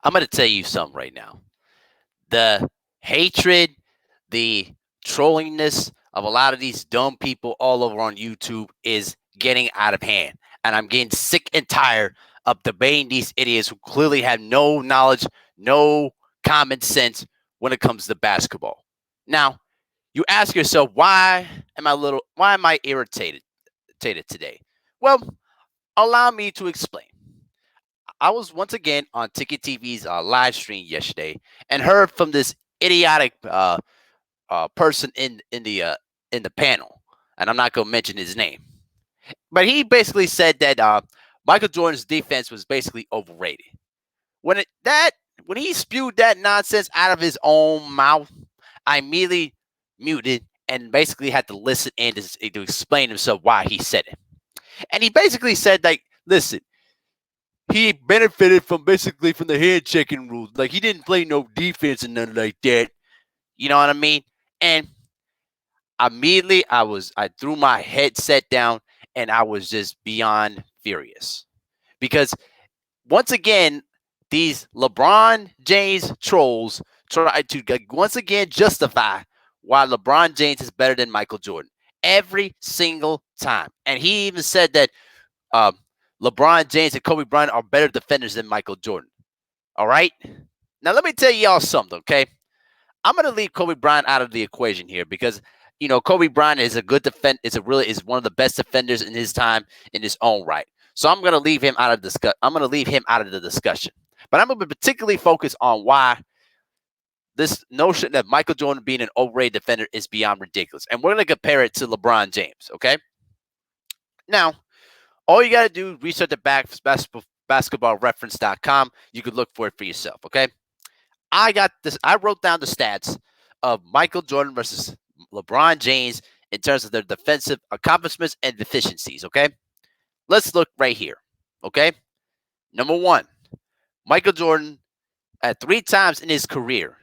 I'm going to tell you something right now. The hatred, the trollingness of a lot of these dumb people all over on YouTube is getting out of hand. And I'm getting sick and tired of debating these idiots who clearly have no knowledge, no common sense when it comes to basketball. Now, you ask yourself, why am I irritated today? Well, allow me to explain. I was once again on TICKETtv's live stream yesterday and heard from this idiotic person in the panel, and I'm not going to mention his name, but he basically said that Michael Jordan's defense was basically overrated. When it that when he spewed that nonsense out of his own mouth, I immediately muted and basically had to listen in to explain himself why he said it. And he basically said, like, listen, he benefited from basically from the hand checking rules. Like he didn't play no defense and nothing like that. You know what I mean? And immediately I threw my headset down and I was just beyond furious. Because once again, these LeBron James trolls try to once again justify why LeBron James is better than Michael Jordan every single time. And he even said that um, LeBron James and Kobe Bryant are better defenders than Michael Jordan. All right. Now let me tell y'all something, okay? I'm gonna leave Kobe Bryant out of the equation here because Kobe Bryant is a good is one of the best defenders in his time in his own right. So I'm gonna leave him out of I'm gonna leave him out of the discussion. But I'm gonna be particularly focused on why this notion that Michael Jordan being an overrated defender is beyond ridiculous. And we're gonna compare it to LeBron James, okay? Now, all you gotta do research the basketballreference.com. You could look for it for yourself, okay? I got this. I wrote down the stats of Michael Jordan versus LeBron James in terms of their defensive accomplishments and deficiencies. Okay, let's look right here. Okay, number one, Michael Jordan at 3 times in his career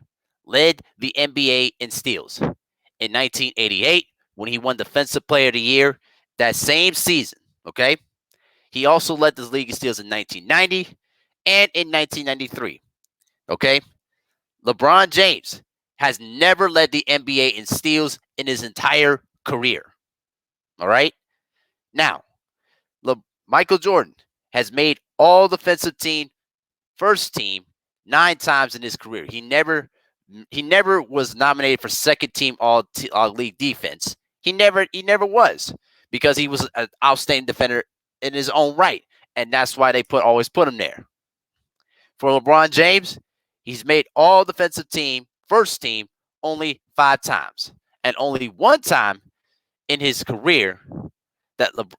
led the NBA in steals. In 1988, when he won Defensive Player of the Year, that same season. Okay, he also led the league in steals in 1990 and in 1993. Okay, LeBron James has never led the NBA in steals in his entire career. All right. Now, Michael Jordan has made all defensive team, first team 9 times in his career. He never was nominated for second team all league defense. He never was because he was an outstanding defender in his own right, and that's why they always put him there. For LeBron James, he's made all defensive team, first team, only 5 times. And only 1 time in his career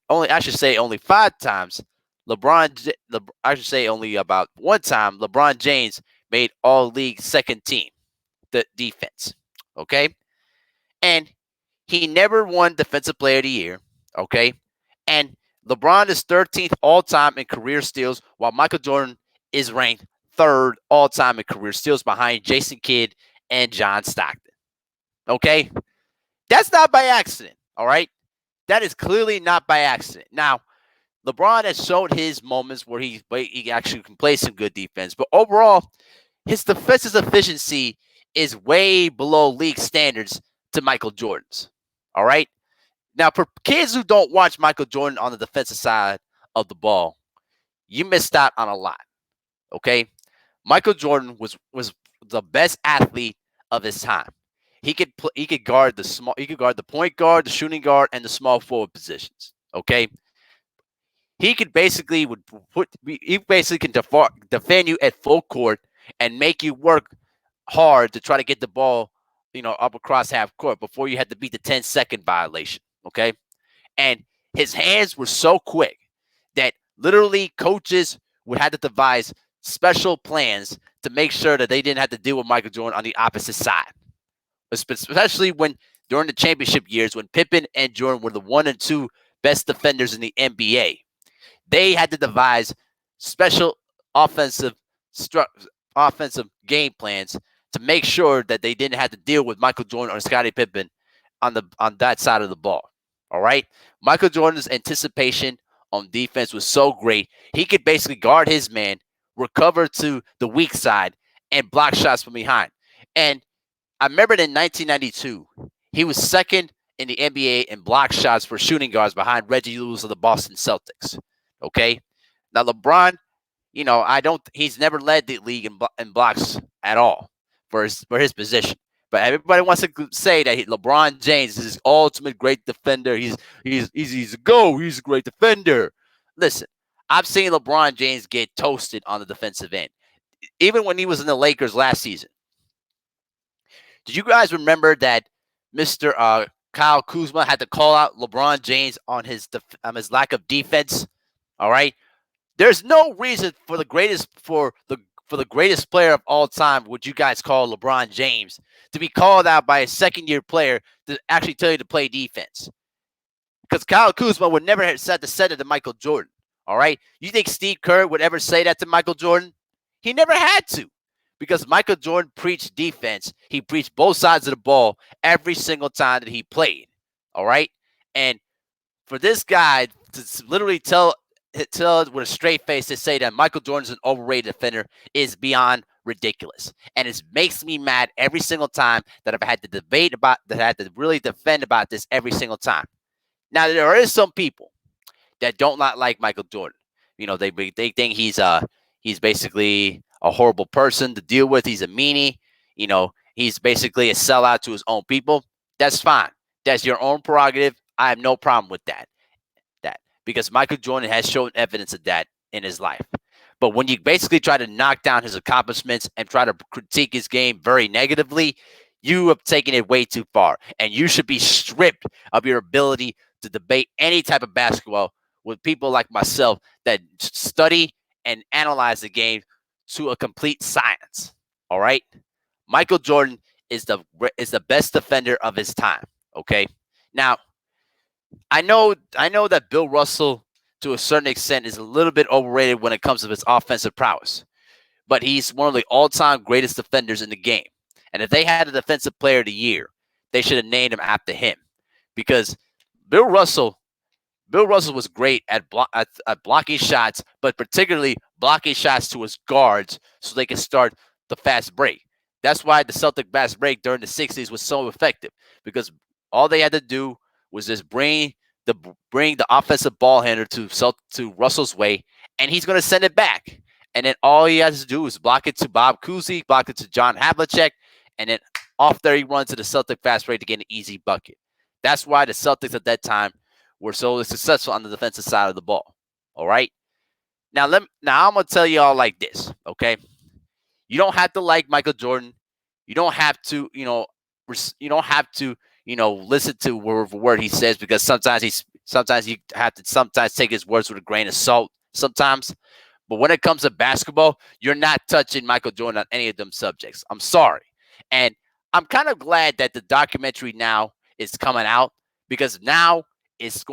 I should say only 5 times, I should say only about 1 time, LeBron James made all league second team, the defense. Okay. And he never won Defensive Player of the Year. Okay. And LeBron is 13th all time in career steals, while Michael Jordan is ranked third all time in career steals behind Jason Kidd and John Stockton. Okay? That's not by accident. All right? That is clearly not by accident. Now, LeBron has shown his moments where he actually can play some good defense, but overall, his defensive efficiency is way below league standards to Michael Jordan's. All right? Now, for kids who don't watch Michael Jordan on the defensive side of the ball, you missed out on a lot. Okay? Michael Jordan was the best athlete of his time. He could guard the point guard, the shooting guard, and the small forward positions. Okay? He basically can defend you at full court and make you work hard to try to get the ball, up across half court before you had to beat the 10-second violation. Okay. And his hands were so quick that literally coaches would have to devise special plans to make sure that they didn't have to deal with Michael Jordan on the opposite side. Especially when during the championship years when Pippen and Jordan were the 1 and 2 best defenders in the NBA. They had to devise special offensive game plans to make sure that they didn't have to deal with Michael Jordan or Scottie Pippen on that side of the ball. All right. Michael Jordan's anticipation on defense was so great. He could basically guard his man, recover to the weak side, and block shots from behind. And I remember in 1992, he was second in the NBA in block shots for shooting guards behind Reggie Lewis of the Boston Celtics. Okay, now LeBron, I don't. He's never led the league in blocks at all for his position. But everybody wants to say that LeBron James is his ultimate great defender. He's a go. He's a great defender. Listen, I've seen LeBron James get toasted on the defensive end, even when he was in the Lakers last season. Did you guys remember that Mr. Kyle Kuzma had to call out LeBron James on his lack of defense? All right. There's no reason for the greatest player of all time, what you guys call LeBron James, to be called out by a second-year player to actually tell you to play defense. Because Kyle Kuzma would never have said it to Michael Jordan. All right? You think Steve Kerr would ever say that to Michael Jordan? He never had to. Because Michael Jordan preached defense. He preached both sides of the ball every single time that he played. All right? And for this guy to literally tell with a straight face to say that Michael Jordan's an overrated defender is beyond ridiculous. And it makes me mad every single time that I've had to debate about, that I had to really defend about this every single time. Now, there is some people that don't not like Michael Jordan. They think he's basically a horrible person to deal with. He's a meanie. He's basically a sellout to his own people. That's fine. That's your own prerogative. I have no problem with that. Because Michael Jordan has shown evidence of that in his life. But when you basically try to knock down his accomplishments and try to critique his game very negatively, you have taken it way too far. And you should be stripped of your ability to debate any type of basketball with people like myself that study and analyze the game to a complete science. All right? Michael Jordan is the best defender of his time. Okay? Now, I know that Bill Russell, to a certain extent, is a little bit overrated when it comes to his offensive prowess, but he's one of the all-time greatest defenders in the game. And if they had a defensive player of the year, they should have named him after him, because Bill Russell was great at blocking shots, but particularly blocking shots to his guards so they can start the fast break. That's why the Celtic fast break during the 60s was so effective, because all they had to do was just bring the offensive ball handler to Russell's way, and he's going to send it back. And then all he has to do is block it to Bob Cousy, block it to John Havlicek, and then off there he runs to the Celtic fast break to get an easy bucket. That's why the Celtics at that time were so successful on the defensive side of the ball. All right. Now I'm gonna tell you all like this. Okay. You don't have to like Michael Jordan. You don't have to, you don't have to, listen to word for word he says, because sometimes you have to take his words with a grain of salt sometimes. But when it comes to basketball, you're not touching Michael Jordan on any of them subjects. I'm sorry. And I'm kind of glad that the documentary now is coming out, because now it's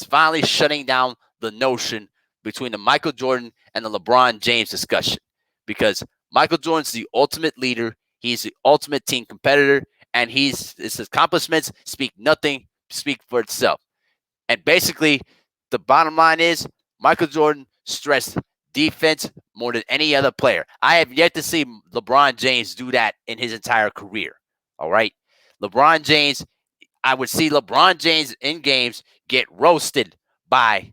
finally shutting down the notion between the Michael Jordan and the LeBron James discussion, because Michael Jordan's the ultimate leader. He's the ultimate team competitor, and his accomplishments speak for itself. And basically, the bottom line is Michael Jordan stressed defense more than any other player. I have yet to see LeBron James do that in his entire career. All right. LeBron James, I would see LeBron James in games get roasted by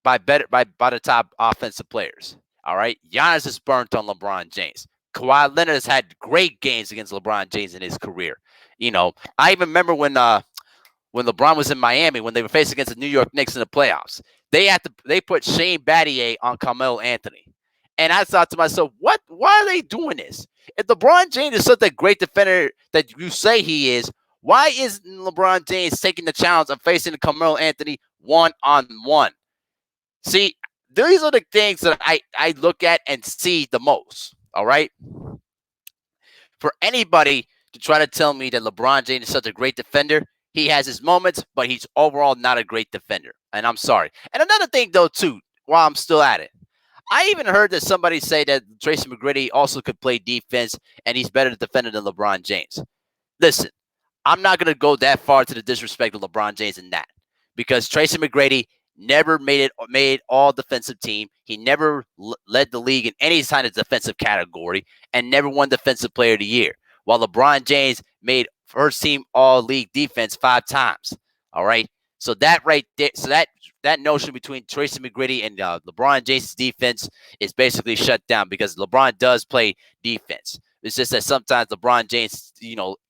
the top offensive players. All right. Giannis is burnt on LeBron James. Kawhi Leonard has had great games against LeBron James in his career. I even remember when LeBron was in Miami, when they were facing against the New York Knicks in the playoffs. They put Shane Battier on Carmelo Anthony. And I thought to myself, why are they doing this? If LeBron James is such a great defender that you say he is, why isn't LeBron James taking the challenge of facing Carmelo Anthony one-on-one? See, these are the things that I look at and see the most. All right. For anybody to try to tell me that LeBron James is such a great defender, he has his moments, but he's overall not a great defender. And I'm sorry. And another thing, though, too, while I'm still at it, I even heard that somebody say that Tracy McGrady also could play defense and he's better defender than LeBron James. Listen, I'm not going to go that far to the disrespect of LeBron James in that, because Tracy McGrady never made all defensive team. He never led the league in any kind of defensive category, and never won Defensive Player of the Year. While LeBron James made first team All League defense 5 times. All right, so that right there, so that notion between Tracy McGrady and LeBron James' defense is basically shut down because LeBron does play defense. It's just that sometimes LeBron James,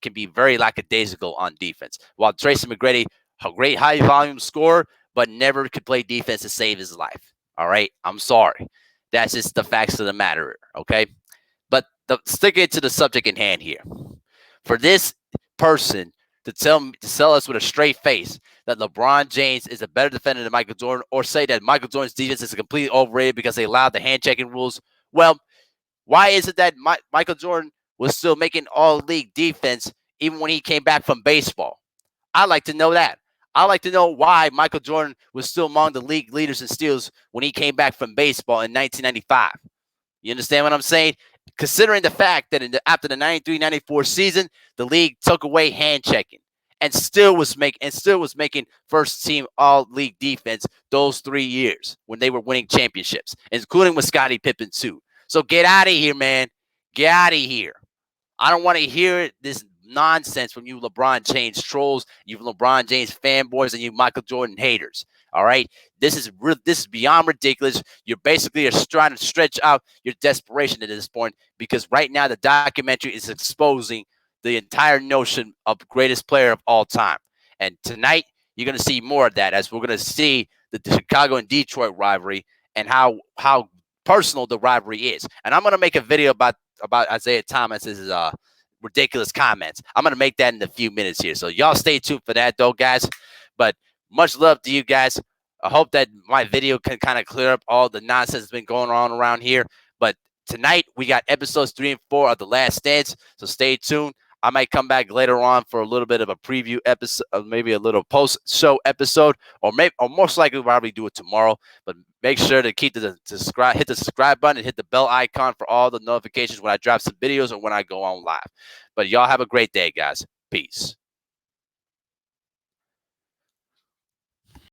can be very lackadaisical on defense, while Tracy McGrady, a great high volume scorer, but never could play defense to save his life. All right, I'm sorry. That's just the facts of the matter. Okay, but sticking to the subject in hand here, for this person to tell us with a straight face that LeBron James is a better defender than Michael Jordan, or say that Michael Jordan's defense is completely overrated because they allowed the hand checking rules. Well, why is it that Michael Jordan was still making all league defense even when he came back from baseball? I'd like to know that. I'd like to know why Michael Jordan was still among the league leaders in steals when he came back from baseball in 1995. You understand what I'm saying? Considering the fact that after the 93-94 season, the league took away hand checking and still was making first team all league defense those 3 years when they were winning championships, including with Scottie Pippen too. So get out of here, man. Get out of here. I don't want to hear this nonsense from you LeBron James trolls, you LeBron James fanboys, and you Michael Jordan haters. All right, this is beyond ridiculous. You're basically just trying to stretch out your desperation at this point because right now the documentary is exposing the entire notion of greatest player of all time. And tonight you're going to see more of that as we're going to see the Chicago and Detroit rivalry and how personal the rivalry is. And I'm going to make a video about Isaiah Thomas's ridiculous comments. I'm going to make that in a few minutes here. So y'all stay tuned for that though, guys. But much love to you guys. I hope that my video can kind of clear up all the nonsense that's been going on around here. But tonight we got episodes 3 and 4 of The Last Dance. So stay tuned. I might come back later on for a little bit of a preview episode, maybe a little post-show episode, or most likely we'll probably do it tomorrow. But make sure to hit the subscribe button and hit the bell icon for all the notifications when I drop some videos or when I go on live. But y'all have a great day, guys. Peace.